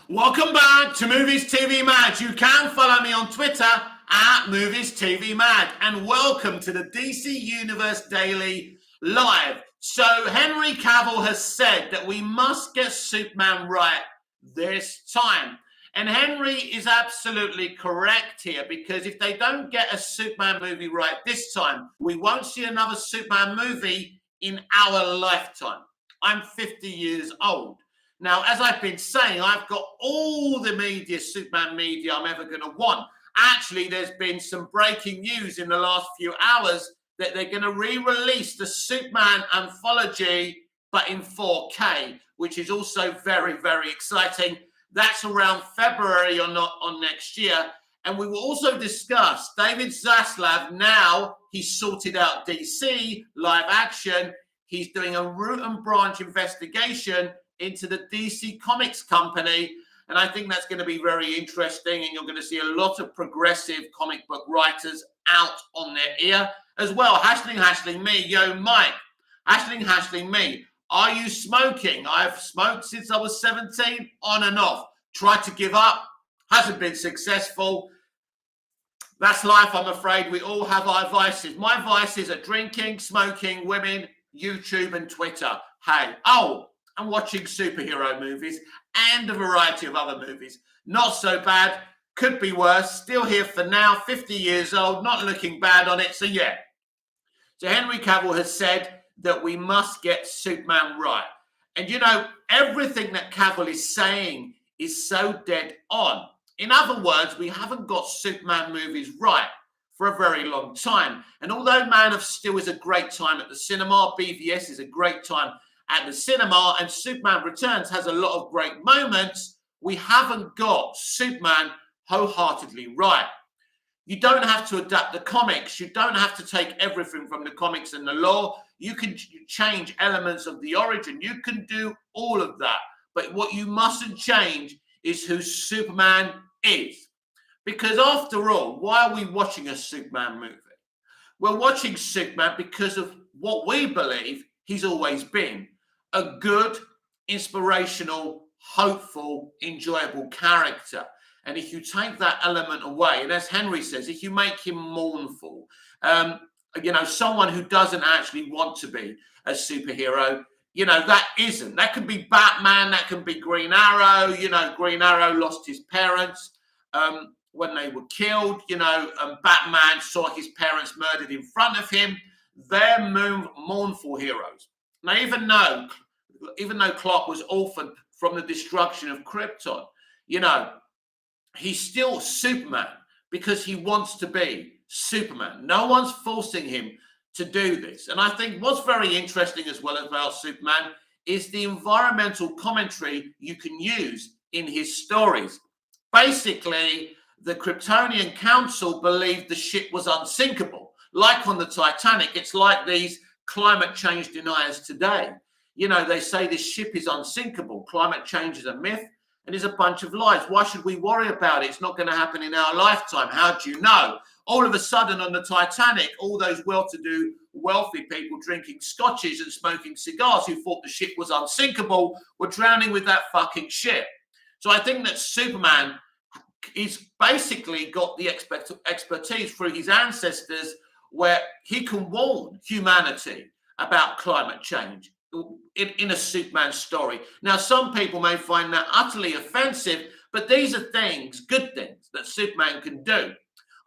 Welcome back to Movies TV Mad. You can follow me on Twitter at Movies TV Mad. And welcome to the DC Universe Daily Live. So Henry Cavill has said that we must get Superman right this time. And Henry is absolutely correct here, because if they don't get a Superman movie right this time, we won't see another Superman movie in our lifetime. I'm 50 years old. Now, as I've been saying, I've got all the media, Superman media I'm ever going to want. Actually, there's been some breaking news in the last few hours that they're going to re-release the Superman anthology, but in 4K, which is also very, very exciting. That's around February or not on next year. And we will also discuss David Zaslav. Now he's sorted out DC live action. He's doing a root and branch investigation into the DC Comics company. And I think that's going to be very interesting. And you're going to see a lot of progressive comic book writers out on their ear as well. Hashling me. Yo, Mike. Hashling me. Are you smoking? I've smoked since I was 17, on and off. Tried to give up. Hasn't been successful. That's life, I'm afraid. We all have our vices. My vices are drinking, smoking, women, YouTube and Twitter. Hey, I'm watching superhero movies and a variety of other movies. Not so bad. Could be worse. Still here for now. 50 years old. Not looking bad on it. So, yeah. So, Henry Cavill has said that we must get Superman right. And, you know, everything that Cavill is saying is so dead on. In other words, we haven't got Superman movies right for a very long time. And although Man of Steel is a great time at the cinema, BVS is a great time at the cinema, and Superman Returns has a lot of great moments, we haven't got Superman wholeheartedly right. You don't have to adapt the comics. You don't have to take everything from the comics and the lore. You can change elements of the origin. You can do all of that. But what you mustn't change is who Superman is. Because after all, why are we watching a Superman movie? We're watching Superman because of what we believe he's always been. A good, inspirational, hopeful, enjoyable character. And if you take that element away, and as Henry says, if you make him mournful, someone who doesn't actually want to be a superhero, that can be Batman, that can be Green Arrow. Green Arrow lost his parents when they were killed, and Batman saw his parents murdered in front of him. They're mournful heroes. Now, even though Clark was orphaned from the destruction of Krypton, he's still Superman because he wants to be Superman. No one's forcing him to do this. And I think what's very interesting as well about Superman is the environmental commentary you can use in his stories. Basically, the Kryptonian Council believed the ship was unsinkable. Like on the Titanic, it's like these climate change deniers today. They say this ship is unsinkable. Climate change is a myth and is a bunch of lies. Why should we worry about it? It's not going to happen in our lifetime. How do you know? All of a sudden on the Titanic, all those well-to-do, wealthy people drinking scotches and smoking cigars who thought the ship was unsinkable were drowning with that fucking ship. So I think that Superman is basically got the expertise through his ancestors where he can warn humanity about climate change in a Superman story. Now, some people may find that utterly offensive, but these are things, good things, that Superman can do.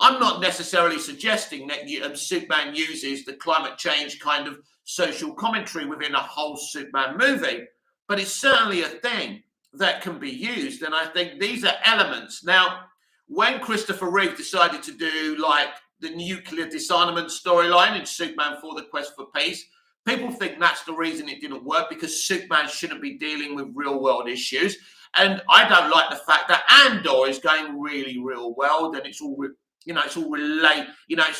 I'm not necessarily suggesting that Superman uses the climate change kind of social commentary within a whole Superman movie, but it's certainly a thing that can be used. And I think these are elements. Now, when Christopher Reeve decided to do like the nuclear disarmament storyline in Superman for the Quest for Peace, people think that's the reason it didn't work, because Superman shouldn't be dealing with real world issues. And I don't like the fact that Andor is going really real world, and it's all, it's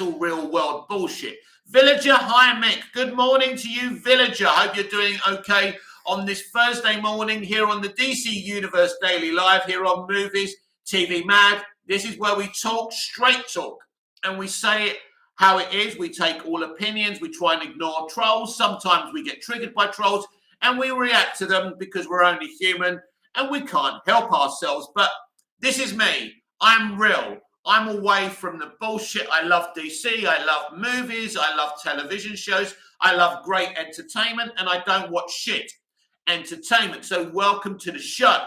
all real world bullshit. Villager, hi Mick. Good morning to you, Villager. Hope you're doing okay on this Thursday morning here on the DC Universe Daily Live here on Movies TV Mad. This is where we talk straight talk, and we say it how it is. We take all opinions. We try and ignore trolls. Sometimes we get triggered by trolls and we react to them because we're only human. and we can't help ourselves. But this is me. I'm real. I'm away from the bullshit. I love DC. I love movies. I love television shows. I love great entertainment, and I don't watch shit entertainment. So welcome to the show.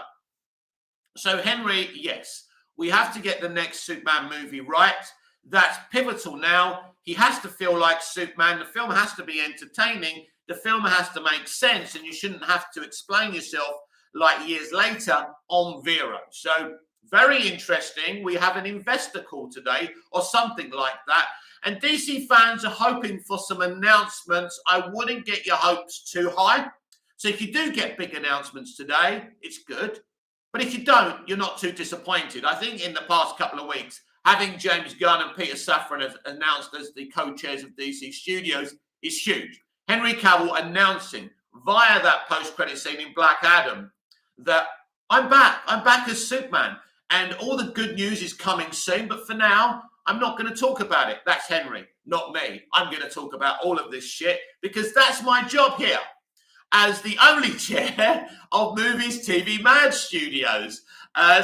So Henry, yes, we have to get the next Superman movie right. That's pivotal now. He has to feel like Superman. The film has to be entertaining. The film has to make sense, and you shouldn't have to explain yourself like years later on Vero. So very interesting. We have an investor call today or something like that. And DC fans are hoping for some announcements. I wouldn't get your hopes too high. So if you do get big announcements today, it's good. But if you don't, you're not too disappointed. I think in the past couple of weeks, having James Gunn and Peter Safran as announced as the co-chairs of DC Studios is huge. Henry Cavill announcing via that post-credit scene in Black Adam that I'm back as Superman. And all the good news is coming soon. But for now, I'm not going to talk about it. That's Henry, not me. I'm going to talk about all of this shit because that's my job here as the only chair of Movies TV Mad Studios.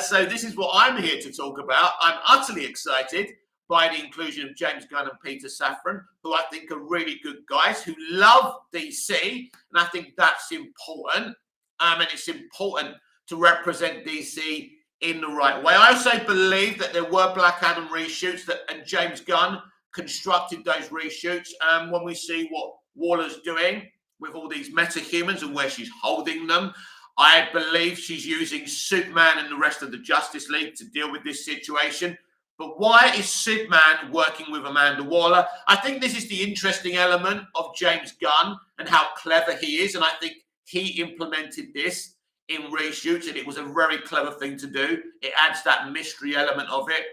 So this is what I'm here to talk about. I'm utterly excited by the inclusion of James Gunn and Peter Safran, who I think are really good guys who love DC. And I think that's important. And it's important to represent DC in the right way. I also believe that there were Black Adam reshoots and James Gunn constructed those reshoots. When we see what Waller's doing with all these metahumans and where she's holding them, I believe she's using Superman and the rest of the Justice League to deal with this situation. But why is Superman working with Amanda Waller? I think this is the interesting element of James Gunn and how clever he is. And I think he implemented this in reshoots, and it was a very clever thing to do. It adds that mystery element of it.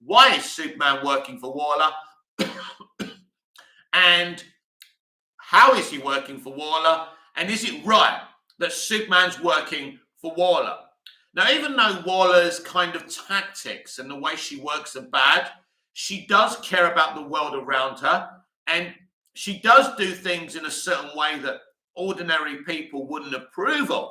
Why is Superman working for Waller? And how is he working for Waller? And is it right that Superman's working for Waller? Now, even though Waller's kind of tactics and the way she works are bad, she does care about the world around her, and she does do things in a certain way that ordinary people wouldn't approve of.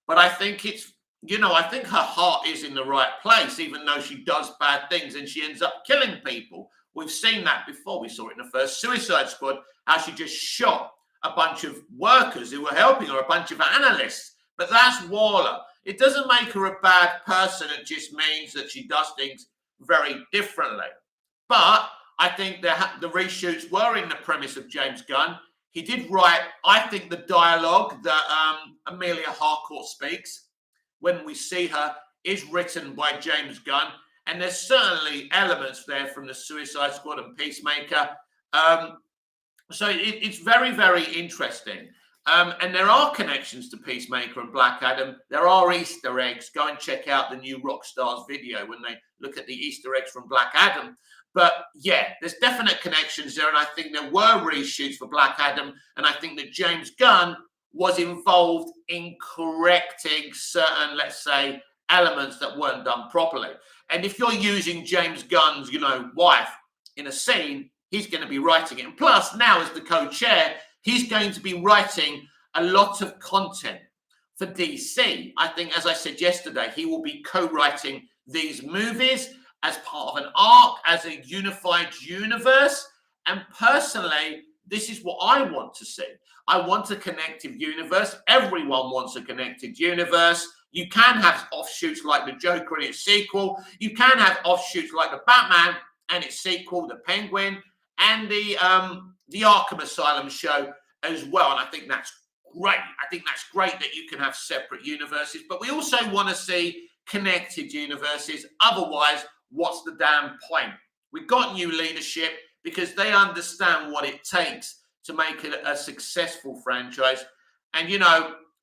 But I think it's, I think her heart is in the right place, even though she does bad things and she ends up killing people. We've seen that before. We saw it in the first Suicide Squad, how she just shot a bunch of workers who were helping her, a bunch of analysts. But that's Waller. It doesn't make her a bad person. It just means that she does things very differently. But I think the reshoots were in the premise of James Gunn. He did write, I think, the dialogue that Amelia Harcourt speaks when we see her is written by James Gunn. And there's certainly elements there from the Suicide Squad and Peacemaker. So it's very, very interesting. And there are connections to Peacemaker and Black Adam. There are Easter eggs. Go and check out the new Rockstars video when they look at the Easter eggs from Black Adam. But yeah, there's definite connections there. And I think there were reshoots for Black Adam. And I think that James Gunn was involved in correcting certain, let's say, elements that weren't done properly. And if you're using James Gunn's, wife in a scene, he's going to be writing it. And plus, now as the co-chair, he's going to be writing a lot of content for DC. I think, as I said yesterday, he will be co-writing these movies as part of an arc, as a unified universe. And personally, this is what I want to see. I want a connected universe. Everyone wants a connected universe. You can have offshoots like the Joker and its sequel. You can have offshoots like the Batman and its sequel, the Penguin, and the Arkham Asylum show as well. And I think that's great. I think that's great that you can have separate universes. But we also want to see connected universes. Otherwise, what's the damn point? We've got new leadership because they understand what it takes to make it a successful franchise. And,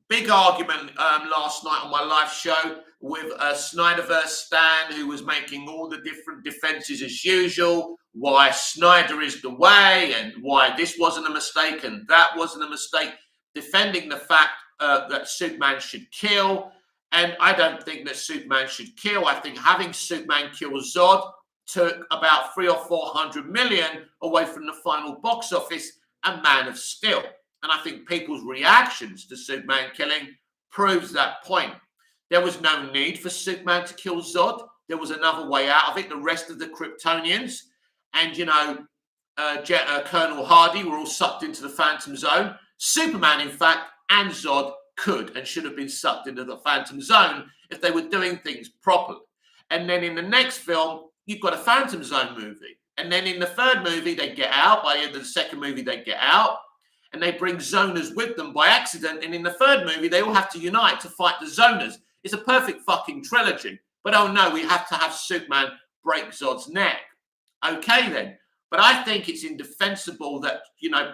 big argument last night on my live show with Snyderverse Stan, who was making all the different defenses as usual, why Snyder is the way and why this wasn't a mistake and that wasn't a mistake, defending the fact that Superman should kill. And I don't think that Superman should kill. I think having Superman kill Zod took about 300 or 400 million away from the final box office and Man of Steel. And I think people's reactions to Superman killing proves that point. There was no need for Superman to kill Zod. There was another way out of it. The rest of the Kryptonians and, Colonel Hardy were all sucked into the Phantom Zone. Superman, in fact, and Zod could and should have been sucked into the Phantom Zone if they were doing things properly. And then in the next film, you've got a Phantom Zone movie. And then in the third movie, they get out. By the end of the second movie, they get out. And they bring Zoners with them by accident. And in the third movie, they all have to unite to fight the Zoners. It's a perfect fucking trilogy. But oh no, we have to have Superman break Zod's neck. Okay then. But I think it's indefensible that,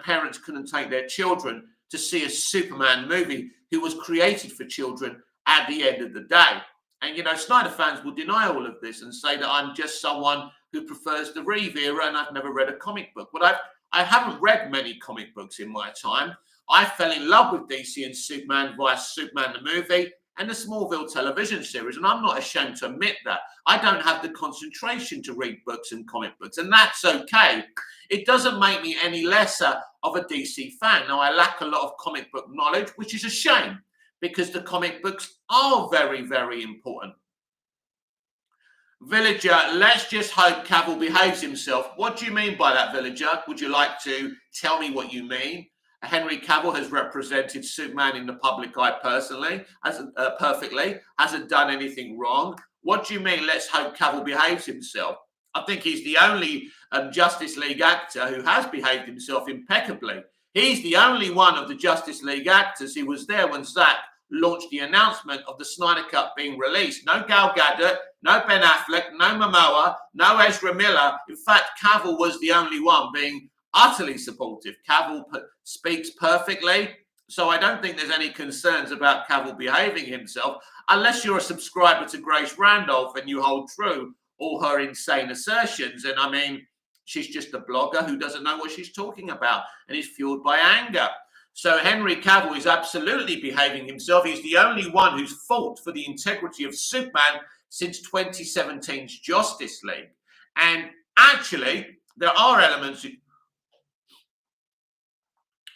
parents couldn't take their children to see a Superman movie who was created for children at the end of the day. And, Snyder fans will deny all of this and say that I'm just someone who prefers the Reeve era and I've never read a comic book. But I haven't read many comic books in my time. I fell in love with DC and Superman via Superman the movie and the Smallville television series, and I'm not ashamed to admit that. I don't have the concentration to read books and comic books, and that's okay. It doesn't make me any lesser of a DC fan. Now, I lack a lot of comic book knowledge, which is a shame, because the comic books are very, very important. Villager, let's just hope Cavill behaves himself. What do you mean by that, Villager? Would you like to tell me what you mean? Henry Cavill has represented Superman in the public eye perfectly, hasn't done anything wrong. What do you mean, let's hope Cavill behaves himself? I think he's the only Justice League actor who has behaved himself impeccably. He's the only one of the Justice League actors who was there when Zack launched the announcement of the Snyder Cut being released. No Gal Gadot, no Ben Affleck, no Momoa, no Ezra Miller. In fact, Cavill was the only one being utterly supportive. Cavill speaks perfectly, so I don't think there's any concerns about Cavill behaving himself, unless you're a subscriber to Grace Randolph and you hold true all her insane assertions. And I mean, she's just a blogger who doesn't know what she's talking about and is fueled by anger. So Henry Cavill is absolutely behaving himself. He's the only one who's fought for the integrity of Superman since 2017's Justice League. And actually, there are elements...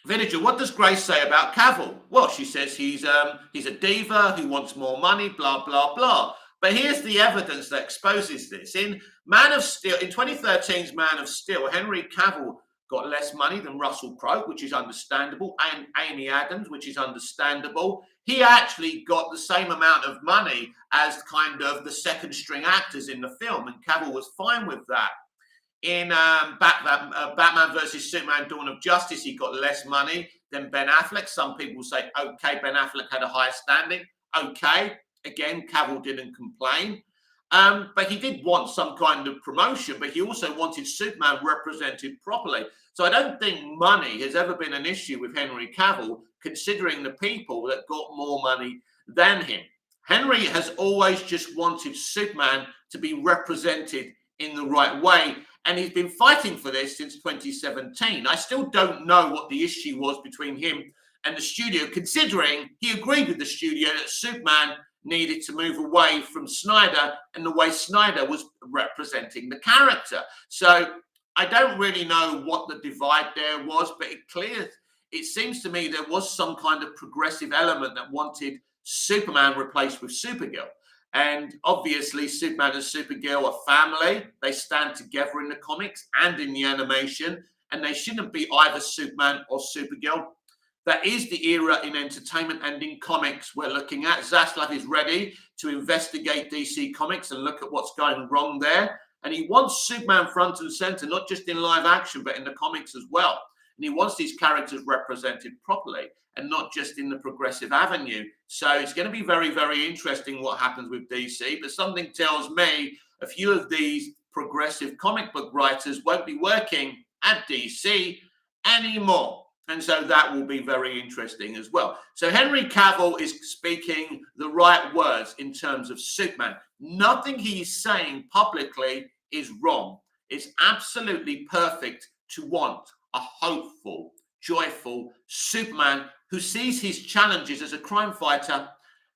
Villager, what does Grace say about Cavill? Well, she says he's a diva who wants more money, blah, blah, blah. But here's the evidence that exposes this. In Man of Steel, in 2013's Man of Steel, Henry Cavill got less money than Russell Crowe, which is understandable, and Amy Adams, which is understandable. He actually got the same amount of money as kind of the second string actors in the film, and Cavill was fine with that. In Batman versus Superman Dawn of Justice, he got less money than Ben Affleck. Some people say, okay, Ben Affleck had a higher standing. Okay, again, Cavill didn't complain. But he did want some kind of promotion, but he also wanted Superman represented properly. So I don't think money has ever been an issue with Henry Cavill, considering the people that got more money than him. Henry has always just wanted Superman to be represented in the right way, and he's been fighting for this since 2017. I still don't know what the issue was between him and the studio, considering he agreed with the studio that Superman needed to move away from Snyder and the way Snyder was representing the character. So I don't really know what the divide there was, but it seems to me there was some kind of progressive element that wanted Superman replaced with Supergirl. And obviously, Superman and Supergirl are family. They stand together in the comics and in the animation, and they shouldn't be either Superman or Supergirl. That is the era in entertainment and in comics we're looking at. Zaslav is ready to investigate DC Comics and look at what's going wrong there. And he wants Superman front and center, not just in live action, but in the comics as well. And he wants these characters represented properly and not just in the progressive avenue. So it's going to be very, very interesting what happens with DC. But something tells me a few of these progressive comic book writers won't be working at DC anymore. And so that will be very interesting as well. So Henry Cavill is speaking the right words in terms of Superman. Nothing he's saying publicly is wrong. It's absolutely perfect to want a hopeful, joyful Superman who sees his challenges as a crime fighter,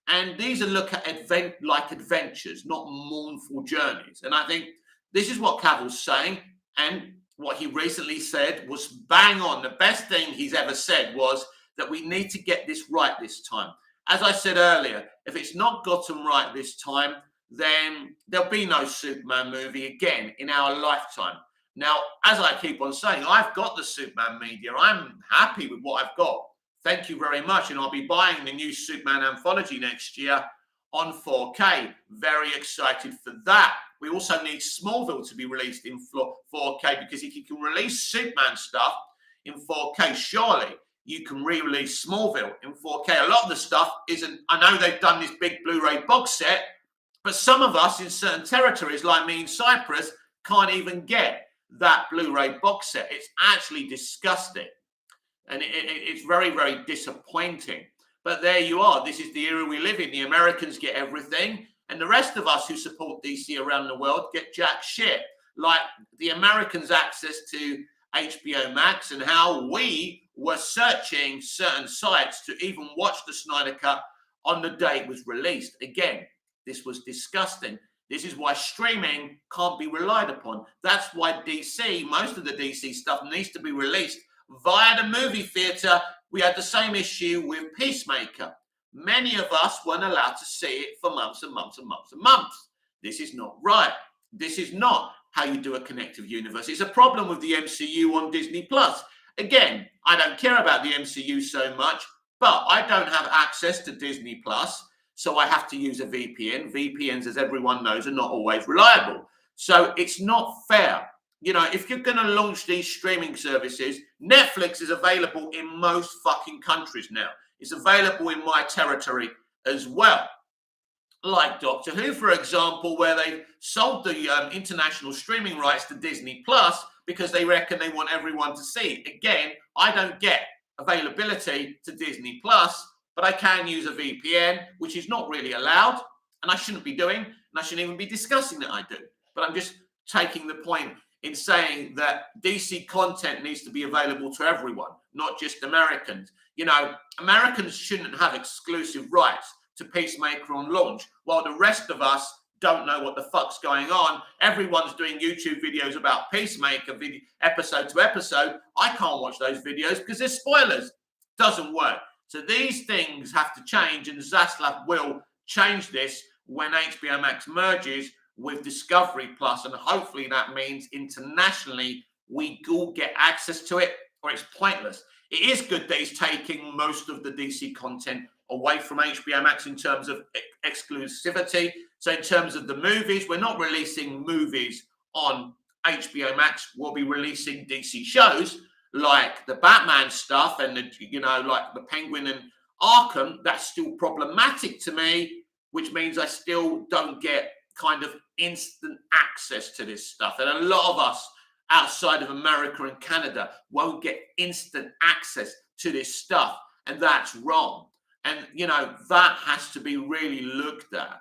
and these are look at adventures, not mournful journeys. And I think this is what Cavill's saying, and what he recently said was bang on. The best thing he's ever said was that we need to get this right this time. as I said earlier, if it's not gotten right this time, then there'll be no Superman movie again in our lifetime. Now, as I keep on saying, I've got the Superman media. I'm happy with what I've got. Thank you very much. And I'll be buying the new Superman anthology next year on 4K. Very excited for that. We also need Smallville to be released in 4K, because if you can release Superman stuff in 4K, surely you can re-release Smallville in 4K. A lot of the stuff isn't. I know they've done this big Blu-ray box set, but some of us in certain territories, like me in Cyprus, can't even get that Blu-ray box set. It's actually disgusting. And it's very, very disappointing. But there you are. This is the era we live in. The Americans get everything, and the rest of us who support DC around the world get jack shit. Like the Americans' access to HBO Max, and how we were searching certain sites to even watch the Snyder Cut on the day it was released. Again, this was disgusting. This is why streaming can't be relied upon. That's why DC, most of the DC stuff needs to be released via the movie theatre. We had the same issue with Peacemaker. Many of us weren't allowed to see it for months and months and months and months. This is not right. This is not how you do a connective universe. It's a problem with the MCU on Disney+. Again, I don't care about the MCU so much, but I don't have access to Disney+, so I have to use a VPN. VPNs, as everyone knows, are not always reliable. So it's not fair. You know, if you're going to launch these streaming services, Netflix is available in most fucking countries now. It's available in my territory as well. Like Doctor Who, for example, where they sold the international streaming rights to Disney Plus because they reckon they want everyone to see it. Again, I don't get availability to Disney Plus, but I can use a VPN, which is not really allowed, and I shouldn't be doing, and I shouldn't even be discussing that I do. But I'm just taking the point in saying that DC content needs to be available to everyone, not just Americans. You know, Americans shouldn't have exclusive rights to Peacemaker on launch, while the rest of us don't know what the fuck's going on. Everyone's doing YouTube videos about Peacemaker episode to episode. I can't watch those videos because there's spoilers. Doesn't work. So these things have to change, and Zaslav will change this when HBO Max merges with Discovery Plus, and hopefully that means internationally we all get access to it, or it's pointless. It is good that he's taking most of the DC content away from HBO Max in terms of exclusivity. So in terms of the movies, we're not releasing movies on HBO Max. We'll be releasing DC shows like the Batman stuff and the, you know, like the Penguin and Arkham. That's still problematic to me, which means I still don't get kind of instant access to this stuff. And a lot of us outside of America and Canada won't get instant access to this stuff. And that's wrong. And, you know, that has to be really looked at,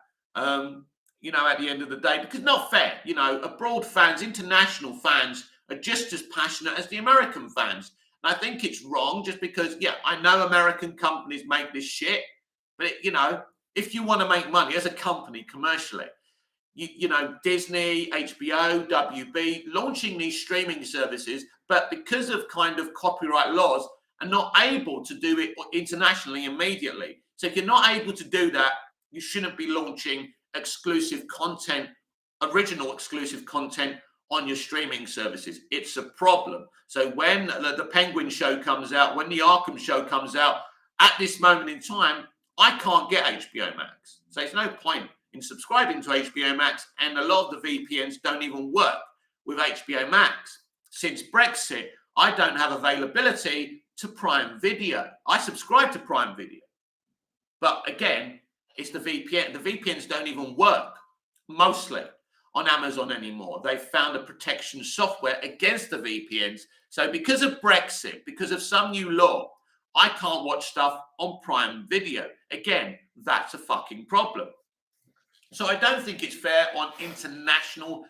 you know, at the end of the day, because not fair. You know, abroad fans, international fans are just as passionate as the American fans. And I think it's wrong just because, yeah, I know American companies make this shit, but, you know, if you want to make money as a company commercially, you know, Disney, HBO, WB, launching these streaming services, but because of kind of copyright laws, are not able to do it internationally immediately. So if you're not able to do that, you shouldn't be launching exclusive content, original exclusive content on your streaming services. It's a problem. So when the Penguin show comes out, when the Arkham show comes out, at this moment in time, I can't get HBO Max. So there's no point in subscribing to HBO Max, and a lot of the VPNs don't even work with HBO Max. Since Brexit, I don't have availability to Prime Video. I subscribe to Prime Video. But again, it's the VPN. The VPNs don't even work, mostly, on Amazon anymore. They've found a protection software against the VPNs. So because of Brexit, because of some new law, I can't watch stuff on Prime Video. Again, that's a fucking problem. So I don't think it's fair on international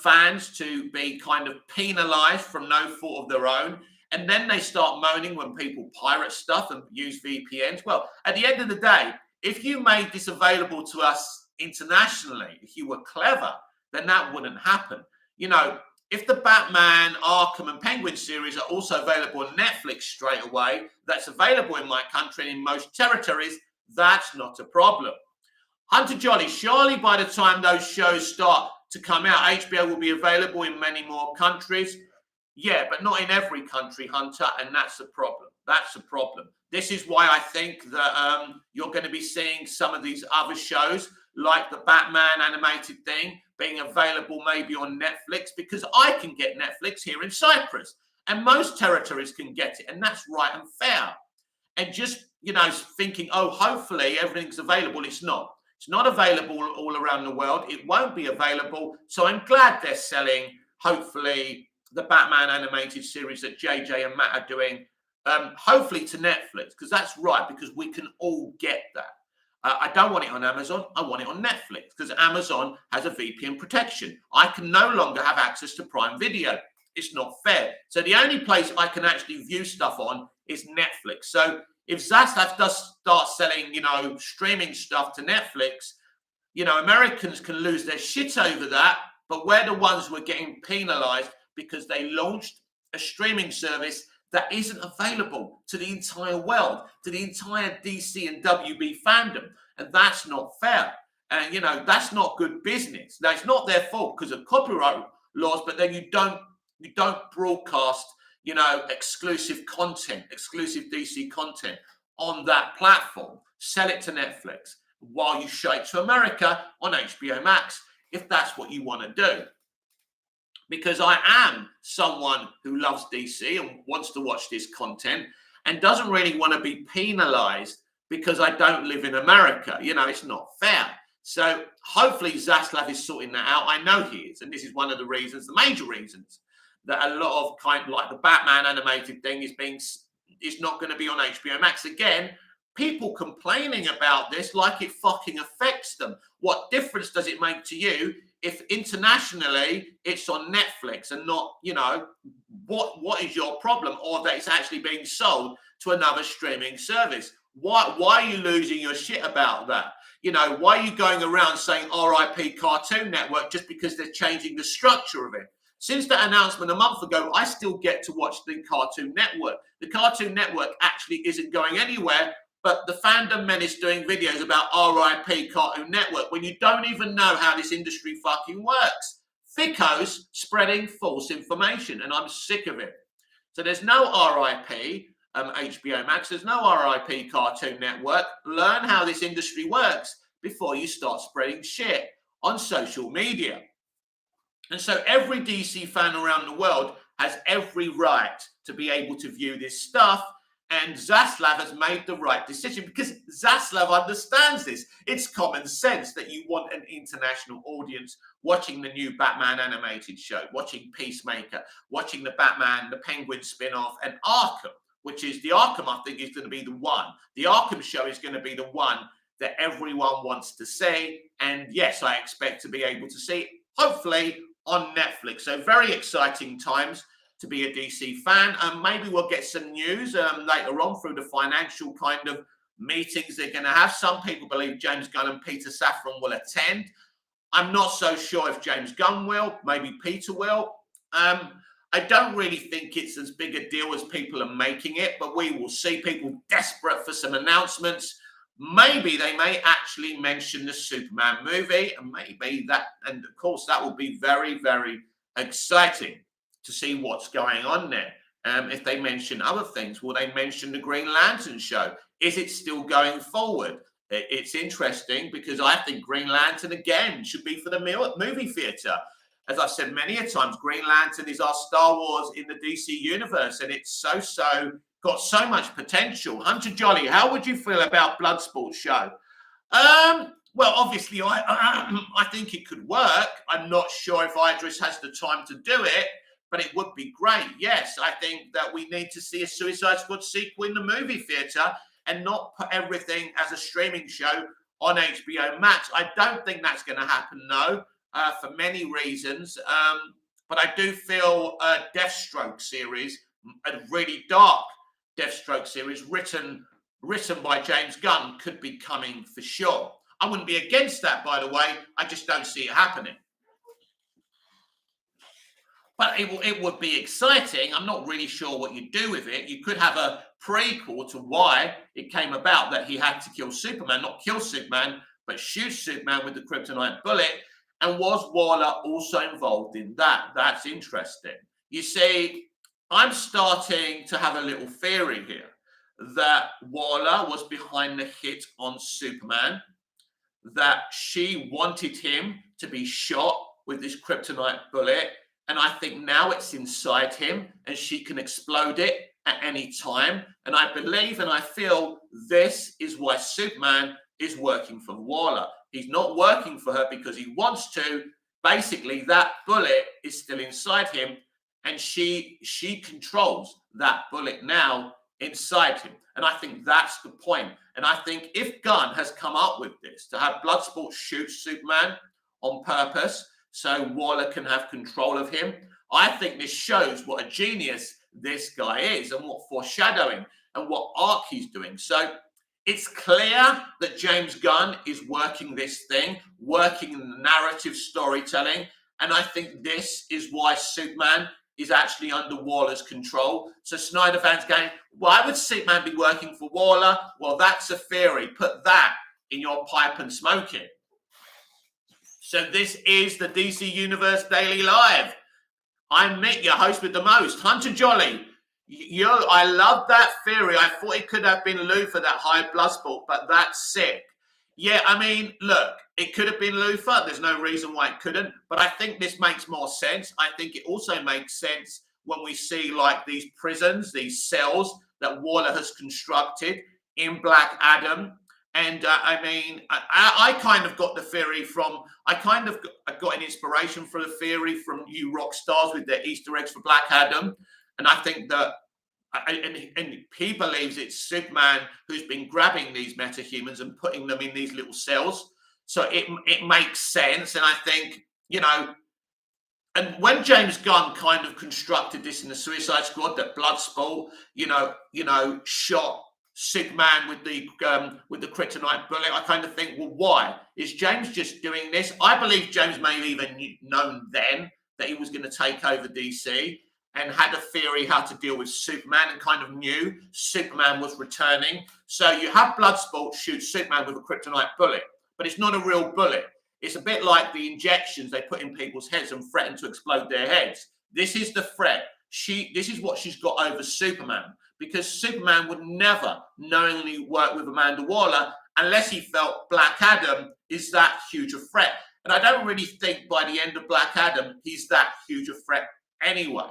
fans to be kind of penalized from no fault of their own. And then they start moaning when people pirate stuff and use VPNs. Well, at the end of the day, if you made this available to us internationally, if you were clever, then that wouldn't happen. You know, if the Batman, Arkham, and Penguin series are also available on Netflix straight away, that's available in my country and in most territories, That's not a problem. Hunter Jolly, surely by the time those shows start to come out, HBO will be available in many more countries. Yeah, but not in every country, Hunter, and that's a problem. That's a problem. This is why I think that you're going to be seeing some of these other shows, like the Batman animated thing, being available maybe on Netflix, because I can get Netflix here in Cyprus, and most territories can get it, and that's right and fair. And just, thinking, oh, hopefully everything's available. It's not. It's not available all around the world. It won't be available. So I'm glad they're selling, hopefully, the Batman animated series that JJ and Matt are doing, hopefully to Netflix, because that's right, because we can all get that. I don't want it on Amazon. I want it on Netflix, because Amazon has a VPN protection. I can no longer have access to Prime Video. It's not fair. So the only place I can actually view stuff on is Netflix. So if Zaslav does start selling, streaming stuff to Netflix, Americans can lose their shit over that, but we're the ones who are getting penalized because they launched a streaming service that isn't available to the entire world, to the entire DC and WB fandom. And that's not fair. And, that's not good business. Now, it's not their fault because of copyright laws, but then you don't broadcast, exclusive content, exclusive DC content on that platform. Sell it to Netflix while you show it to America on HBO Max, if that's what you want to do. Because I am someone who loves DC and wants to watch this content and doesn't really want to be penalized because I don't live in America. It's not fair. So hopefully Zaslav is sorting that out. I know he is. And this is one of the reasons, the major reasons, that a lot of kind of like the Batman animated thing is not going to be on HBO Max. Again, people complaining about this like it fucking affects them. What difference does it make to you if internationally it's on Netflix and not, what is your problem? Or that it's actually being sold to another streaming service? Why are you losing your shit about that? Why are you going around saying RIP Cartoon Network just because they're changing the structure of it? Since that announcement a month ago, I still get to watch the Cartoon Network. The Cartoon Network actually isn't going anywhere, but the Fandom Men is doing videos about RIP Cartoon Network when you don't even know how this industry fucking works. Thickos spreading false information, and I'm sick of it. So there's no RIP HBO Max, there's no RIP Cartoon Network. Learn how this industry works before you start spreading shit on social media. And so every DC fan around the world has every right to be able to view this stuff. And Zaslav has made the right decision because Zaslav understands this. It's common sense that you want an international audience watching the new Batman animated show, watching Peacemaker, watching the Batman, the Penguin spin-off, and Arkham, which is the Arkham, I think, is going to be the one. The Arkham show is going to be the one that everyone wants to see. And yes, I expect to be able to see, hopefully, on Netflix. So very exciting times to be a DC fan. And maybe we'll get some news later on through the financial kind of meetings they're going to have. Some people believe James Gunn and Peter Safran will attend. I'm not so sure if James Gunn will. Maybe Peter will. I don't really think it's as big a deal as people are making it, but we will see. People desperate for some announcements. Maybe they may actually mention the Superman movie, and maybe that, and of course, that will be very, very exciting to see what's going on there. If they mention other things, will they mention the Green Lantern show? Is it still going forward? It's interesting because I think Green Lantern, again, should be for the movie theater. As I've said many a times, Green Lantern is our Star Wars in the DC universe, and it's got so much potential. Hunter Jolly, how would you feel about Bloodsport show? Well, obviously, I think it could work. I'm not sure if Idris has the time to do it, but it would be great. Yes, I think that we need to see a Suicide Squad sequel in the movie theater and not put everything as a streaming show on HBO Max. I don't think that's going to happen, no, for many reasons. But I do feel a Deathstroke series, a really dark Deathstroke series written by James Gunn, could be coming for sure. I wouldn't be against that, by the way. I just don't see it happening. But it would be exciting. I'm not really sure what you do with it. You could have a prequel to why it came about that he had to kill Superman, not kill Superman, but shoot Superman with the kryptonite bullet. And was Waller also involved in that? That's interesting. You see, I'm starting to have a little theory here that Waller was behind the hit on Superman, that she wanted him to be shot with this kryptonite bullet. And I think now it's inside him and she can explode it at any time. And I believe and I feel this is why Superman is working for Waller. He's not working for her because he wants to. Basically, that bullet is still inside him and she controls that bullet now inside him. And I think that's the point. And I think if Gunn has come up with this, to have Bloodsport shoot Superman on purpose so Waller can have control of him, I think this shows what a genius this guy is and what foreshadowing and what arc he's doing. So it's clear that James Gunn is working this thing, working in the narrative storytelling. And I think this is why Superman is actually under Waller's control. So Snyder fans going, why would Superman be working for Waller? Well, that's a theory. Put that in your pipe and smoke it. So this is the DC Universe Daily Live. I'm Mick, your host with the most. Hunter Jolly. I love that theory. I thought it could have been Luthor, that high Bloodsport, but that's sick. Yeah, I mean, look, it could have been Luthor. There's no reason why it couldn't. But I think this makes more sense. I think it also makes sense when we see like these prisons, these cells that Waller has constructed in Black Adam. And I mean, I kind of got the theory from, I got an inspiration for the theory from you rock stars with their Easter eggs for Black Adam. And I think that, and he believes it's Superman who's been grabbing these metahumans and putting them in these little cells. So it makes sense. And I think, you know, and when James Gunn kind of constructed this in the Suicide Squad, that Bloodsport, you know, shot Superman with the kryptonite bullet, I kind of think, well, why is James just doing this? I believe James may have even known then that he was going to take over DC and had a theory how to deal with Superman and kind of knew Superman was returning. So you have Bloodsport shoot Superman with a kryptonite bullet, but it's not a real bullet. It's a bit like the injections they put in people's heads and threaten to explode their heads. This is the threat. This is what she's got over Superman, because Superman would never knowingly work with Amanda Waller unless he felt Black Adam is that huge a threat. And I don't really think by the end of Black Adam, he's that huge a threat anyway.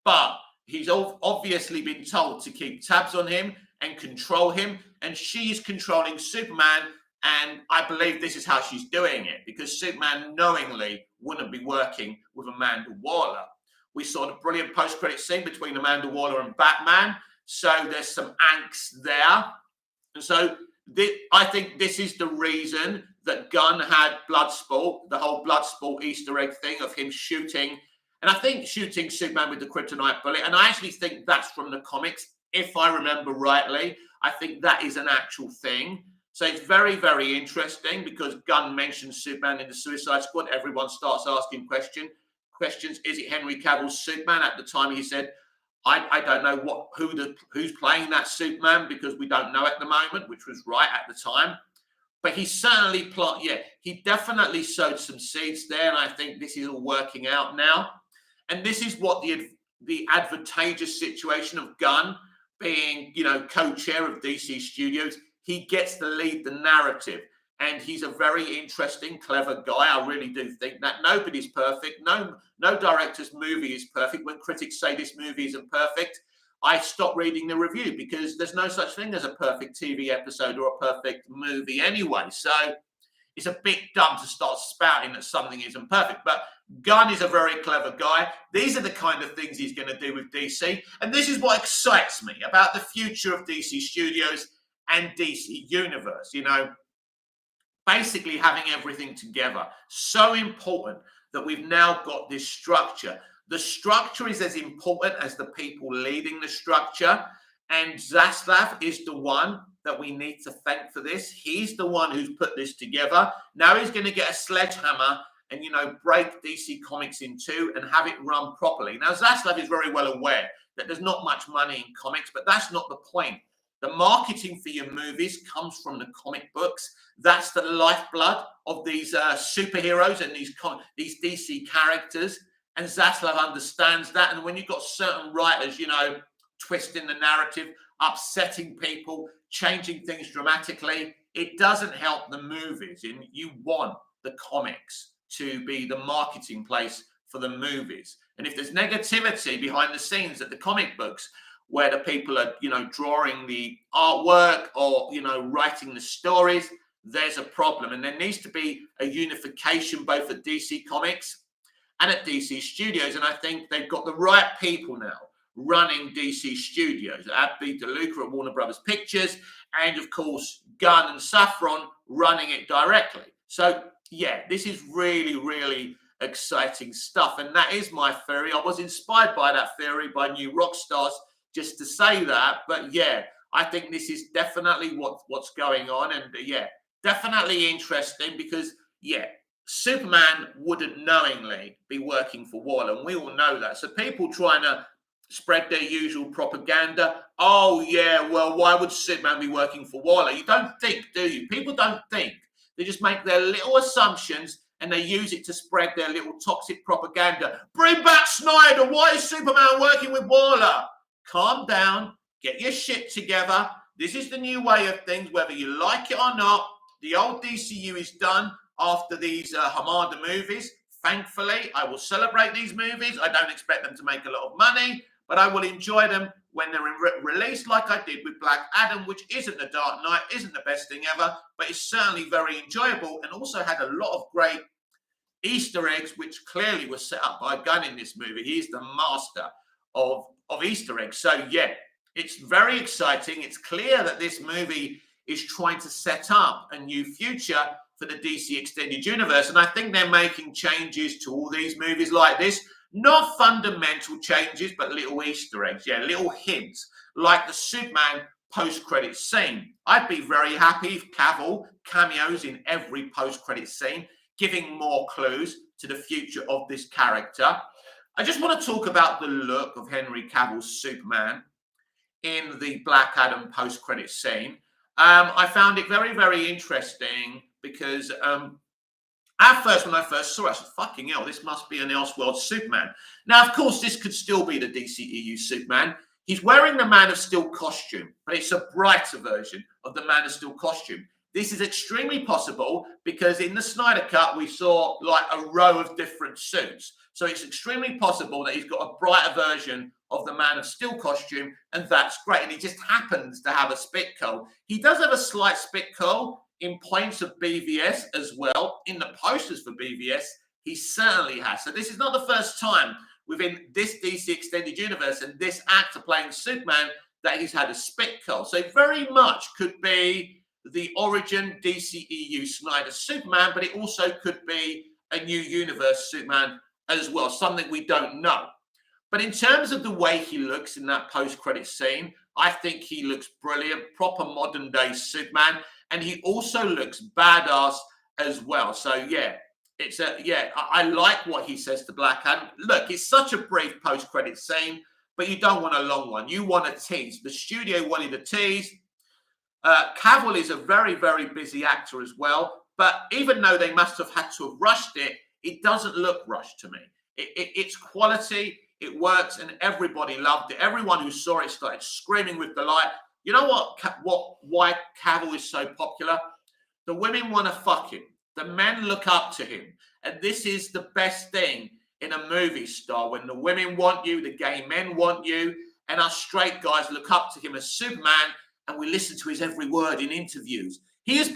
But he's obviously been told to keep tabs on him and control him. And she's controlling Superman. And I believe this is how she's doing it, because Superman knowingly wouldn't be working with Amanda Waller. We saw the brilliant post-credit scene between Amanda Waller and Batman. So there's some angst there. And so I think this is the reason that Gunn had Bloodsport, the whole Bloodsport Easter egg thing of him shooting. And I think shooting Superman with the kryptonite bullet. And I actually think that's from the comics, if I remember rightly. I think that is an actual thing. So it's very, very interesting, because Gunn mentions Superman in the Suicide Squad. Everyone starts asking questions. Is it Henry Cavill's Superman? At the time he said, I don't know who's playing that Superman, because we don't know at the moment, which was right at the time. But he certainly he definitely sowed some seeds there, and I think this is all working out now. And this is what the advantageous situation of Gunn being, you know, co-chair of DC Studios. He gets to lead the narrative. And he's a very interesting, clever guy. I really do think that. Nobody's perfect. No director's movie is perfect. When critics say this movie isn't perfect, I stop reading the review, because there's no such thing as a perfect TV episode or a perfect movie anyway. So it's a bit dumb to start spouting that something isn't perfect. But Gunn is a very clever guy. These are the kind of things he's going to do with DC. And this is what excites me about the future of DC Studios and DC Universe. You know, basically having everything together. So important that we've now got this structure. The structure is as important as the people leading the structure. And Zaslav is the one that we need to thank for this. He's the one who's put this together. Now he's going to get a sledgehammer and, you know, break DC Comics in two and have it run properly. Now, Zaslav is very well aware that there's not much money in comics, but that's not the point. The marketing for your movies comes from the comic books. That's the lifeblood of these superheroes and these DC characters. And Zaslav understands that. And when you've got certain writers, you know, twisting the narrative, upsetting people, changing things dramatically, it doesn't help the movies. And you want the comics to be the marketing place for the movies. And if there's negativity behind the scenes at the comic books, where the people are, you know, drawing the artwork or, you know, writing the stories, there's a problem. And there needs to be a unification both at DC Comics and at DC Studios. And I think they've got the right people now running DC Studios. Abby DeLuca at Warner Brothers Pictures, and of course, Gunn and Safran running it directly. So yeah, this is really, really exciting stuff. And that is my theory. I was inspired by that theory by New Rockstars, just to say that. But yeah, I think this is definitely what's going on. And yeah, definitely interesting because, yeah, Superman wouldn't knowingly be working for Warner, and we all know that. So people trying to spread their usual propaganda. Oh, yeah, well, why would Superman be working for Warner? You don't think, do you? People don't think. They just make their little assumptions and they use it to spread their little toxic propaganda. Bring back Snyder. Why is Superman working with Warner? Calm down. Get your shit together. This is the new way of things, whether you like it or not. The old DCU is done after these Hamada movies. Thankfully, I will celebrate these movies. I don't expect them to make a lot of money, but I will enjoy them when they're released, like I did with Black Adam, which isn't the Dark Knight, isn't the best thing ever, but it's certainly very enjoyable and also had a lot of great Easter eggs, which clearly were set up by Gunn in this movie. He's the master of Easter eggs. So yeah, it's very exciting. It's clear that this movie is trying to set up a new future for the DC Extended Universe. And I think they're making changes to all these movies like this. Not fundamental changes, but little Easter eggs. Yeah, little hints, like the Superman post-credit scene. I'd be very happy if Cavill cameos in every post-credit scene, giving more clues to the future of this character. I just want to talk about the look of Henry Cavill's Superman in the Black Adam post-credit scene. I found it very, very interesting because at first, when I first saw it, I said, fucking hell, this must be an Elseworld Superman. Now, of course, this could still be the DCEU Superman. He's wearing the Man of Steel costume, but it's a brighter version of the Man of Steel costume. This is extremely possible because in the Snyder Cut, we saw like a row of different suits. So it's extremely possible that he's got a brighter version of the Man of Steel costume, and that's great. And he just happens to have a spit curl. He does have a slight spit curl in points of BVS as well. In the posters for BVS, he certainly has. So this is not the first time within this DC Extended Universe and this actor playing Superman that he's had a spit curl. So very much could be the origin DCEU Snyder Superman, but it also could be a new universe Superman as well, something we don't know. But in terms of the way he looks in that post-credit scene, I think he looks brilliant, proper modern-day Superman, and he also looks badass as well. So yeah, I like what he says to Black Adam. Look, it's such a brief post-credit scene, but you don't want a long one. You want a tease. The studio wanted a tease. Cavill is a very, very busy actor as well, but even though they must have had to have rushed it, it doesn't look rushed to me. It's quality. It works, and everybody loved it. Everyone who saw it started screaming with delight. You know why Cavill is so popular? The women want to fuck him. The men look up to him. And this is the best thing in a movie star, when the women want you, the gay men want you, and us straight guys look up to him as Superman, and we listen to his every word in interviews. He's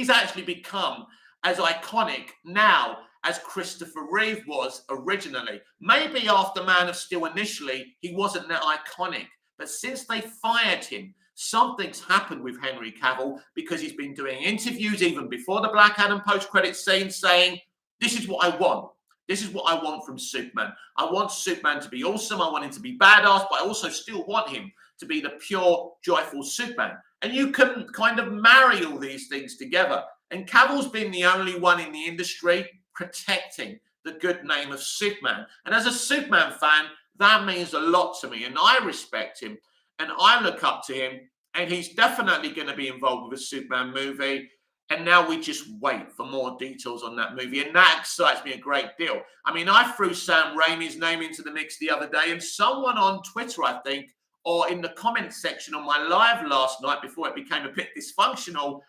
actually become as iconic now as Christopher Reeve was originally. Maybe after Man of Steel initially, he wasn't that iconic. But since they fired him, something's happened with Henry Cavill, because he's been doing interviews even before the Black Adam post-credit scene saying, this is what I want. This is what I want from Superman. I want Superman to be awesome. I want him to be badass, but I also still want him to be the pure, joyful Superman. And you can kind of marry all these things together. And Cavill's been the only one in the industry, protecting the good name of Superman. And as a Superman fan, that means a lot to me. And I respect him and I look up to him. And he's definitely going to be involved with a Superman movie. And now we just wait for more details on that movie. And that excites me a great deal. I mean, I threw Sam Raimi's name into the mix the other day, and someone on Twitter, I think, or in the comment section on my live last night before it became a bit dysfunctional,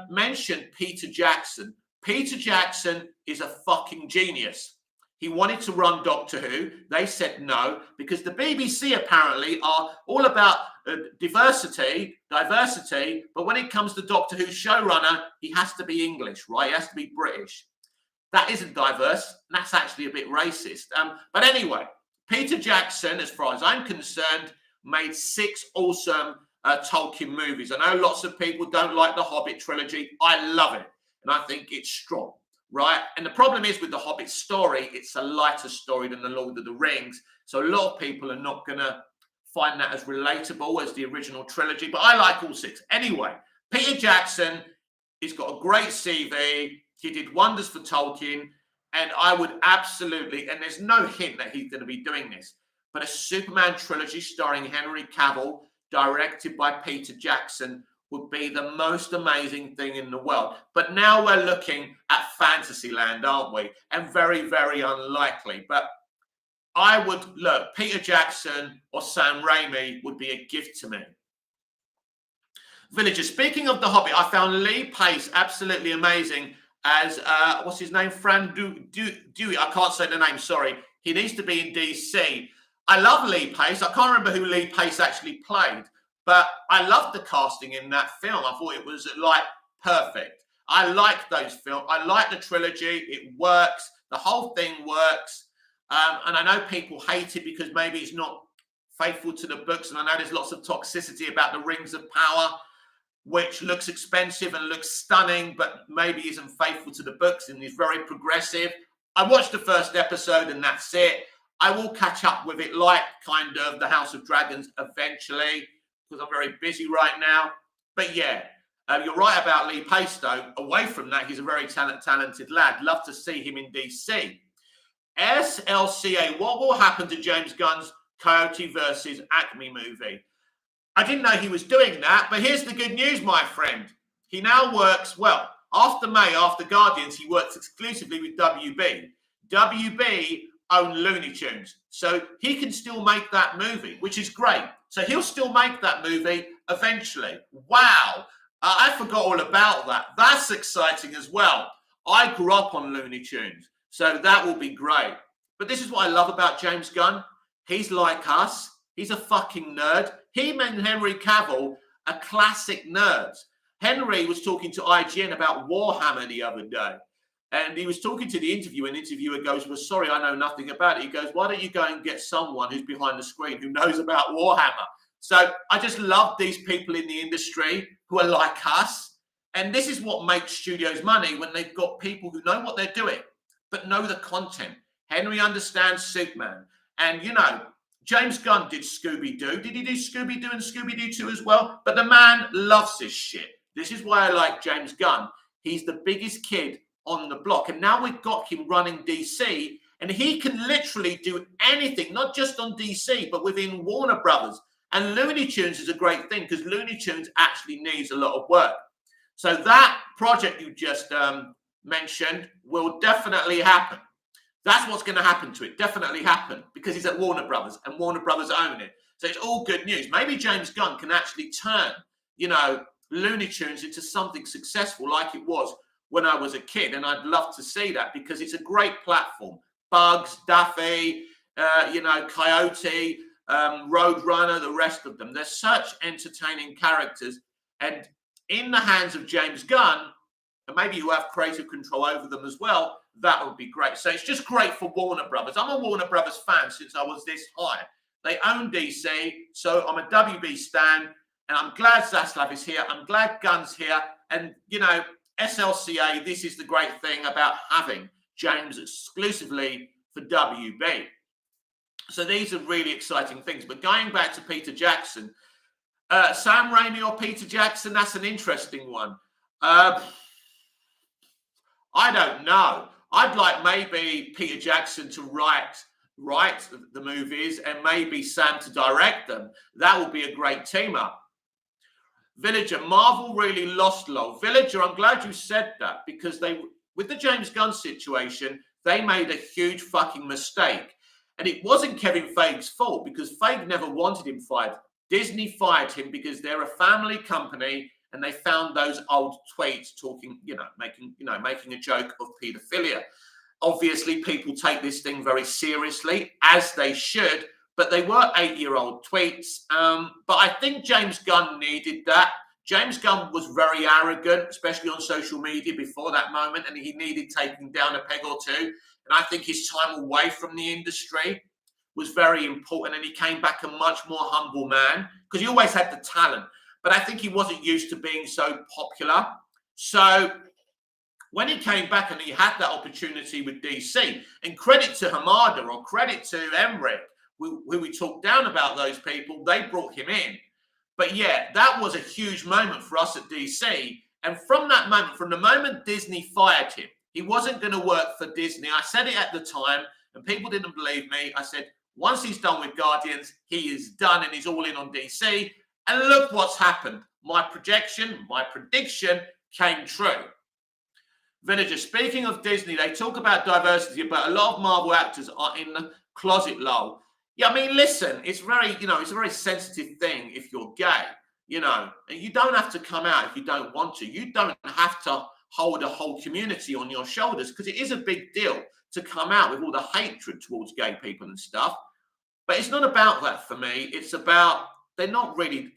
mentioned Peter Jackson. Peter Jackson is a fucking genius. He wanted to run Doctor Who. They said no, because the BBC apparently are all about diversity, but when it comes to Doctor Who showrunner, he has to be English, right? He has to be British. That isn't diverse, and that's actually a bit racist. But anyway, Peter Jackson, as far as I'm concerned, made 6 awesome Tolkien movies. I know lots of people don't like the Hobbit trilogy. I love it, and I think it's strong. Right. And the problem is with the Hobbit story, it's a lighter story than the Lord of the Rings. So a lot of people are not going to find that as relatable as the original trilogy. But I like all 6. Anyway, Peter Jackson, he's got a great CV. He did wonders for Tolkien. And I would absolutely, and there's no hint that he's going to be doing this, but a Superman trilogy starring Henry Cavill, directed by Peter Jackson, would be the most amazing thing in the world. But now we're looking at Fantasyland, aren't we? And very, very unlikely. But I would look, Peter Jackson or Sam Raimi would be a gift to me. Villagers, speaking of The Hobbit, I found Lee Pace absolutely amazing as, what's his name? Fran Dewey. I can't say the name, sorry. He needs to be in DC. I love Lee Pace. I can't remember who Lee Pace actually played. But I loved the casting in that film. I thought it was like perfect. I like those films. I like the trilogy. It works. The whole thing works. And I know people hate it because maybe it's not faithful to the books. And I know there's lots of toxicity about the Rings of Power, which looks expensive and looks stunning, but maybe isn't faithful to the books and is very progressive. I watched the first episode and that's it. I will catch up with it like kind of The House of Dragons eventually, because I'm very busy right now. But yeah, you're right about Lee Pace, though. Away from that, he's a very talented lad. Love to see him in DC. SLCA, what will happen to James Gunn's Coyote versus Acme movie? I didn't know he was doing that, but here's the good news, my friend. He now works, well, after May, after Guardians, he works exclusively with WB. WB own Looney Tunes, so he can still make that movie, which is great. So he'll still make that movie eventually. Wow. I forgot all about that. That's exciting as well. I grew up on Looney Tunes, so that will be great. But this is what I love about James Gunn. He's like us. He's a fucking nerd. Him and Henry Cavill are classic nerds. Henry was talking to IGN about Warhammer the other day. And he was talking to the interviewer, and the interviewer goes, well, sorry, I know nothing about it. He goes, why don't you go and get someone who's behind the screen who knows about Warhammer? So I just love these people in the industry who are like us. And this is what makes studios money, when they've got people who know what they're doing, but know the content. Henry understands Superman. And, you know, James Gunn did Scooby-Doo. Did he do Scooby-Doo and Scooby-Doo 2 as well? But the man loves this shit. This is why I like James Gunn. He's the biggest kid on the block, and now we've got him running DC, and he can literally do anything, not just on DC, but within Warner Brothers. And Looney Tunes is a great thing, because Looney Tunes actually needs a lot of work. So that project you just mentioned will definitely happen. That's what's going to happen to it. Definitely happen, because he's at Warner Brothers, and Warner Brothers own it. So it's all good news. Maybe James Gunn can actually turn, you know, Looney Tunes into something successful like it was when I was a kid, and I'd love to see that, because it's a great platform. Bugs, Daffy, you know, Coyote, Roadrunner, the rest of them. They're such entertaining characters, and in the hands of James Gunn, and maybe you have creative control over them as well, that would be great. So it's just great for Warner Brothers. I'm a Warner Brothers fan since I was this high. They own DC, so I'm a WB stan, and I'm glad Zaslav is here. I'm glad Gunn's here, and, you know, SLCA, this is the great thing about having James exclusively for WB. So these are really exciting things. But going back to Peter Jackson, Sam Raimi or Peter Jackson, that's an interesting one. I don't know. I'd like maybe Peter Jackson to write the movies and maybe Sam to direct them. That would be a great team up. Villager, Marvel really lost lol. Villager, I'm glad you said that, because with the James Gunn situation, they made a huge fucking mistake. And it wasn't Kevin Feige's fault, because Feige never wanted him fired. Disney fired him because they're a family company and they found those old tweets talking, making a joke of paedophilia. Obviously, people take this thing very seriously, as they should, but they were 8-year-old tweets. But I think James Gunn needed that. James Gunn was very arrogant, especially on social media before that moment, and he needed taking down a peg or two. And I think his time away from the industry was very important, and he came back a much more humble man, because he always had the talent. But I think he wasn't used to being so popular. So when he came back and he had that opportunity with DC, and credit to Hamada or credit to Emmerich, who we talked down about those people, they brought him in. But yeah, that was a huge moment for us at DC. And from that moment, from the moment Disney fired him, he wasn't going to work for Disney. I said it at the time, and people didn't believe me. I said, once he's done with Guardians, he is done and he's all in on DC. And look what's happened. My prediction came true. Villager, speaking of Disney, they talk about diversity, but a lot of Marvel actors are in the closet, lol. Yeah, I mean, listen, it's it's a very sensitive thing if you're gay, and you don't have to come out if you don't want to. You don't have to hold a whole community on your shoulders, because it is a big deal to come out with all the hatred towards gay people and stuff. But it's not about that for me. It's about they're not really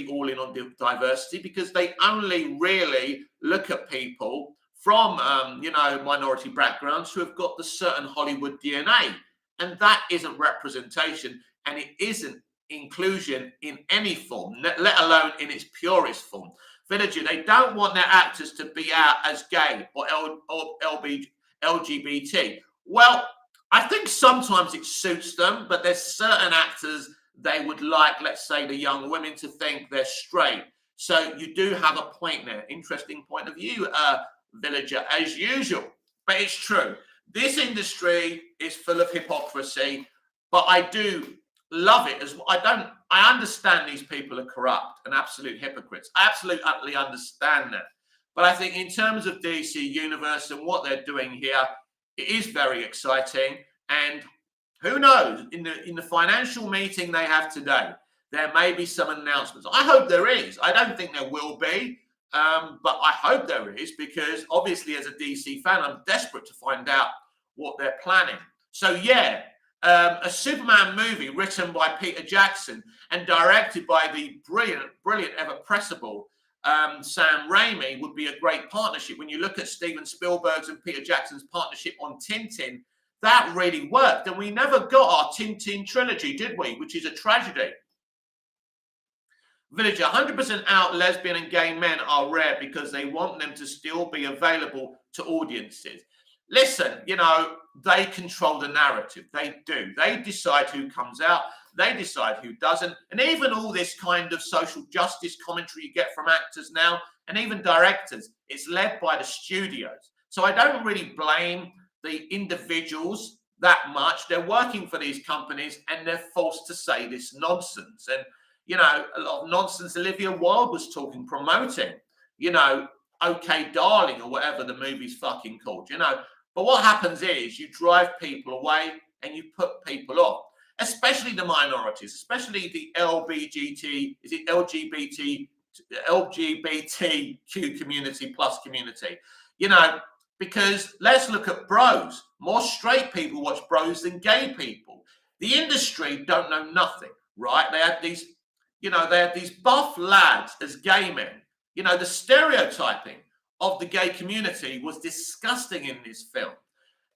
all in on diversity, because they only really look at people from, minority backgrounds who have got the certain Hollywood DNA. And that isn't representation, and it isn't inclusion in any form, let alone in its purest form. Villager, they don't want their actors to be out as gay or LGBT. Well, I think sometimes it suits them, but there's certain actors they would like, let's say, the young women to think they're straight. So you do have a point there. Interesting point of view, Villager, as usual. But it's true. This industry is full of hypocrisy, but I do love it as well. I understand these people are corrupt and absolute hypocrites. I absolutely, utterly understand that. But I think in terms of DC Universe and what they're doing here, it is very exciting. And who knows, in the financial meeting they have today, there may be some announcements. I hope there is. I don't think there will be. But I hope there is, because obviously as a DC fan, I'm desperate to find out what they're planning. So yeah, a Superman movie written by Peter Jackson and directed by the brilliant, ever-pressable Sam Raimi would be a great partnership. When you look at Steven Spielberg's and Peter Jackson's partnership on Tintin, that really worked. And we never got our Tintin trilogy, did we? Which is a tragedy. Villager, 100% out lesbian and gay men are rare because they want them to still be available to audiences. Listen, they control the narrative. They do. They decide who comes out. They decide who doesn't. And even all this kind of social justice commentary you get from actors now, and even directors, it's led by the studios. So I don't really blame the individuals that much. They're working for these companies and they're forced to say this nonsense. And a lot of nonsense Olivia Wilde was promoting, OK Darling, or whatever the movie's fucking called, But what happens is you drive people away and you put people off, especially the minorities, especially the LGBTQ community plus community, because let's look at Bros. More straight people watch Bros than gay people. The industry don't know nothing, right? They had these buff lads as gay men. The stereotyping of the gay community was disgusting in this film.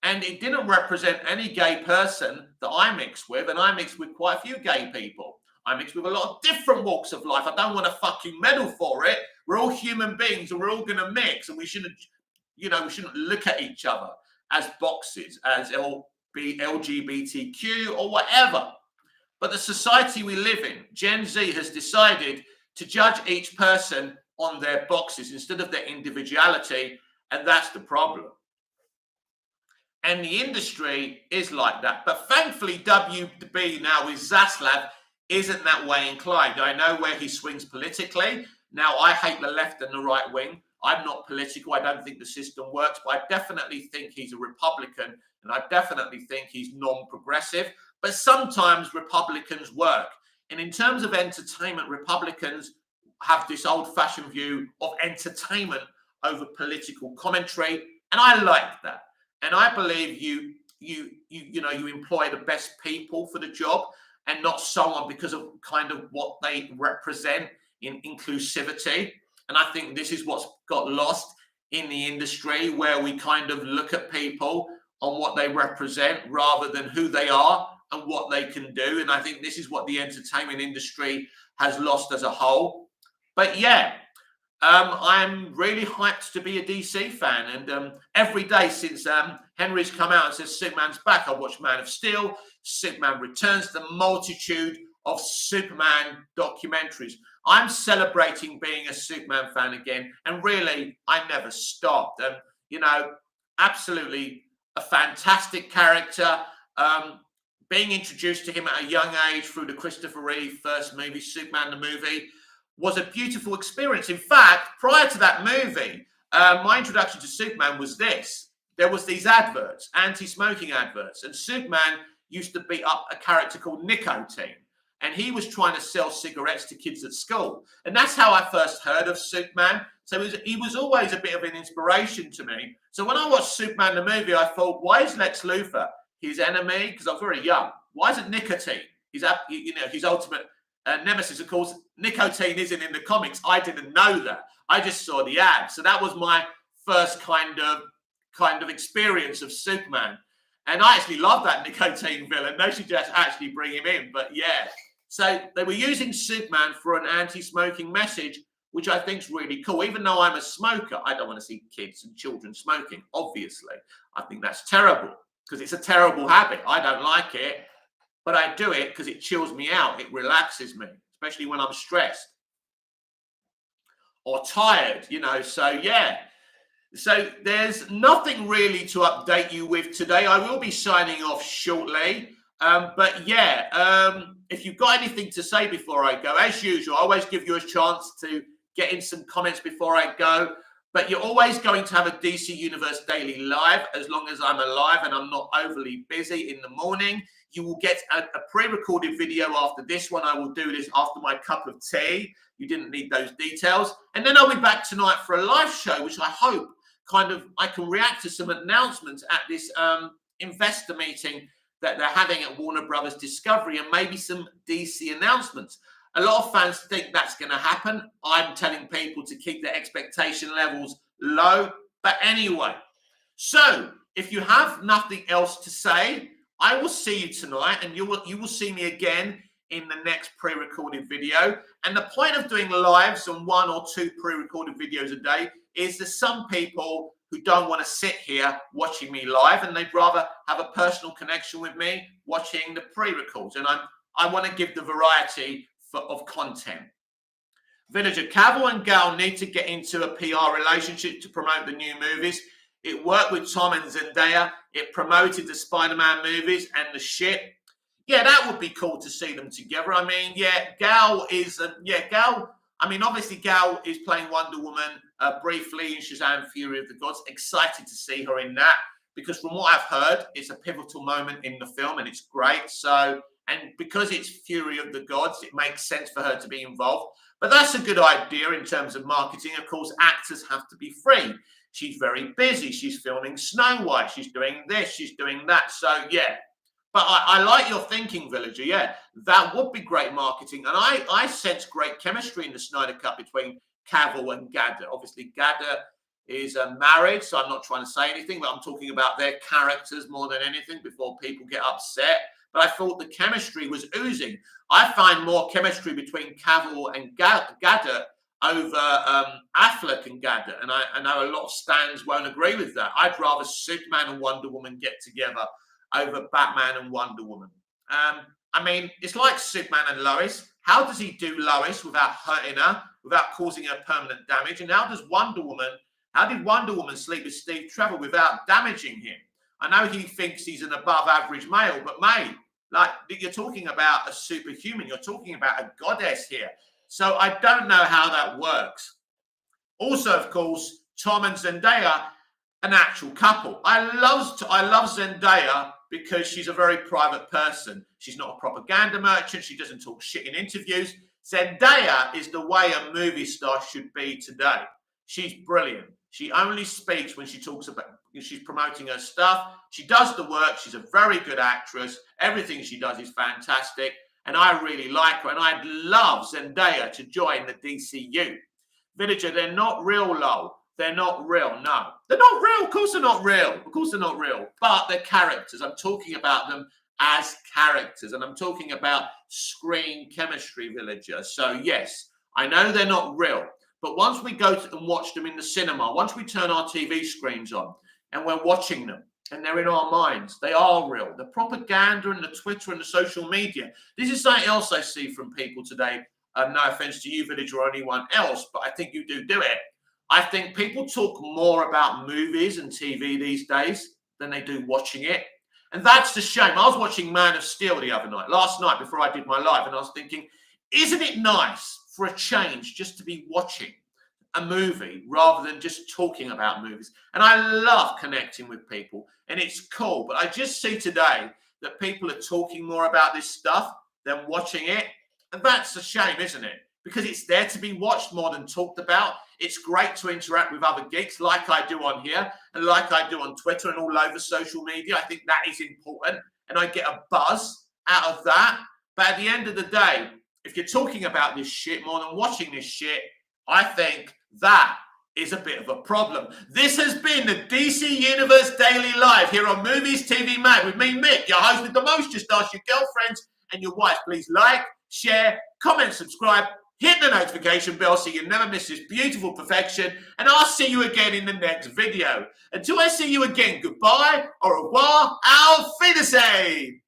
And it didn't represent any gay person that I mixed with. And I mixed with quite a few gay people. I mixed with a lot of different walks of life. I don't want a fucking medal for it. We're all human beings and we're all going to mix. And we shouldn't look at each other as boxes, as LGBTQ or whatever. But the society we live in, Gen Z, has decided to judge each person on their boxes instead of their individuality, and that's the problem. And the industry is like that. But thankfully, WB now with Zaslav isn't that way inclined. I know where he swings politically. Now, I hate the left and the right wing. I'm not political. I don't think the system works, but I definitely think he's a Republican, and I definitely think he's non-progressive. But sometimes Republicans work. And in terms of entertainment, Republicans have this old-fashioned view of entertainment over political commentary, and I like that. And I believe you employ the best people for the job and not someone because of kind of what they represent in inclusivity. And I think this is what's got lost in the industry, where we kind of look at people on what they represent rather than who they are and what they can do. And I think this is what the entertainment industry has lost as a whole. But yeah, I'm really hyped to be a DC fan, and every day since Henry's come out and says Superman's back, I watch Man of Steel, Superman Returns, the multitude of Superman documentaries. I'm celebrating being a Superman fan again, and really, I never stopped. Absolutely a fantastic character. Being introduced to him at a young age through the Christopher Reeve first movie, Superman the movie, was a beautiful experience. In fact, prior to that movie, my introduction to Superman was this. There was these adverts, anti-smoking adverts, and Superman used to beat up a character called Nicotine, and he was trying to sell cigarettes to kids at school. And that's how I first heard of Superman. So he was always a bit of an inspiration to me. So when I watched Superman the movie, I thought, why is Lex Luthor his enemy? Because I was very young. Why is it Nicotine? His ultimate nemesis. Of course, Nicotine isn't in the comics. I didn't know that. I just saw the ad. So that was my first kind of experience of Superman. And I actually love that Nicotine villain. They should just actually bring him in. But yeah, so they were using Superman for an anti-smoking message, which I think is really cool. Even though I'm a smoker, I don't want to see kids and children smoking, obviously. I think that's terrible because it's a terrible habit. I don't like it, but I do it because it chills me out. It relaxes me, especially when I'm stressed or tired, So yeah. So there's nothing really to update you with today. I will be signing off shortly. But yeah, if you've got anything to say before I go, as usual, I always give you a chance to get in some comments before I go. But you're always going to have a DC Universe Daily Live as long as I'm alive and I'm not overly busy in the morning. You will get a pre-recorded video after this one. I will do this after my cup of tea. You didn't need those details. And then I'll be back tonight for a live show, which I hope I can react to some announcements at this investor meeting that they're having at Warner Brothers Discovery, and maybe some DC announcements. A lot of fans think that's going to happen. I'm telling people to keep their expectation levels low. But anyway, so if you have nothing else to say, I will see you tonight, and you will see me again in the next pre-recorded video. And the point of doing lives on 1 or 2 pre-recorded videos a day is there's some people who don't want to sit here watching me live, and they'd rather have a personal connection with me watching the pre-records. And I want to give the variety of content. Villager, Cavill and Gal need to get into a PR relationship to promote the new movies. It worked with Tom and Zendaya. It promoted the Spider-Man movies and the shit. Yeah, that would be cool to see them together. I mean, yeah, Gal is, obviously Gal is playing Wonder Woman briefly in Shazam Fury of the Gods. Excited to see her in that, because from what I've heard, it's a pivotal moment in the film and it's great. So, and because it's Fury of the Gods, it makes sense for her to be involved. But that's a good idea in terms of marketing. Of course, actors have to be free. She's very busy. She's filming Snow White. She's doing this. She's doing that. So, yeah. But I like your thinking, Villager. Yeah, that would be great marketing. And I sense great chemistry in the Snyder Cut between Cavill and Gadot. Obviously, Gadot is married, so I'm not trying to say anything, but I'm talking about their characters more than anything before people get upset. But I thought the chemistry was oozing. I find more chemistry between Cavill and Gadot over Affleck and Gadot. And I know a lot of stans won't agree with that. I'd rather Superman and Wonder Woman get together over Batman and Wonder Woman. It's like Superman and Lois. How does he do Lois without hurting her, without causing her permanent damage? And how did Wonder Woman sleep with Steve Trevor without damaging him? I know he thinks he's an above average male, but mate, like, you're talking about a superhuman. You're talking about a goddess here. So I don't know how that works. Also, of course, Tom and Zendaya, an actual couple. I love Zendaya because she's a very private person. She's not a propaganda merchant. She doesn't talk shit in interviews. Zendaya is the way a movie star should be today. She's brilliant. She only speaks when she talks about, she's promoting her stuff. She does the work. She's a very good actress. Everything she does is fantastic. And I really like her. And I'd love Zendaya to join the DCU. Villager, they're not real, lol. They're not real. No, they're not real. Of course they're not real. Of course they're not real. But they're characters. I'm talking about them as characters. And I'm talking about screen chemistry, Villager. So yes, I know they're not real. But once we go and watch them in the cinema, once we turn our TV screens on and we're watching them and they're in our minds, they are real. The propaganda and the Twitter and the social media. This is something else I see from people today. No offense to you, Villager, or anyone else, but I think you do it. I think people talk more about movies and TV these days than they do watching it. And that's the shame. I was watching Man of Steel the other night, last night before I did my live, and I was thinking, isn't it nice for a change just to be watching a movie rather than just talking about movies? And I love connecting with people, and it's cool. But I just see today that people are talking more about this stuff than watching it. And that's a shame, isn't it? Because it's there to be watched more than talked about. It's great to interact with other geeks like I do on here and like I do on Twitter and all over social media. I think that is important, and I get a buzz out of that. But at the end of the day, if you're talking about this shit more than watching this shit, I think that is a bit of a problem. This has been the DC Universe Daily Live here on Movies TV Mag with me, Mick, your host with the most. Just ask your girlfriends and your wife. Please like, share, comment, subscribe, hit the notification bell so you never miss this beautiful perfection. And I'll see you again in the next video. Until I see you again, goodbye, au revoir, auf Wiedersehen.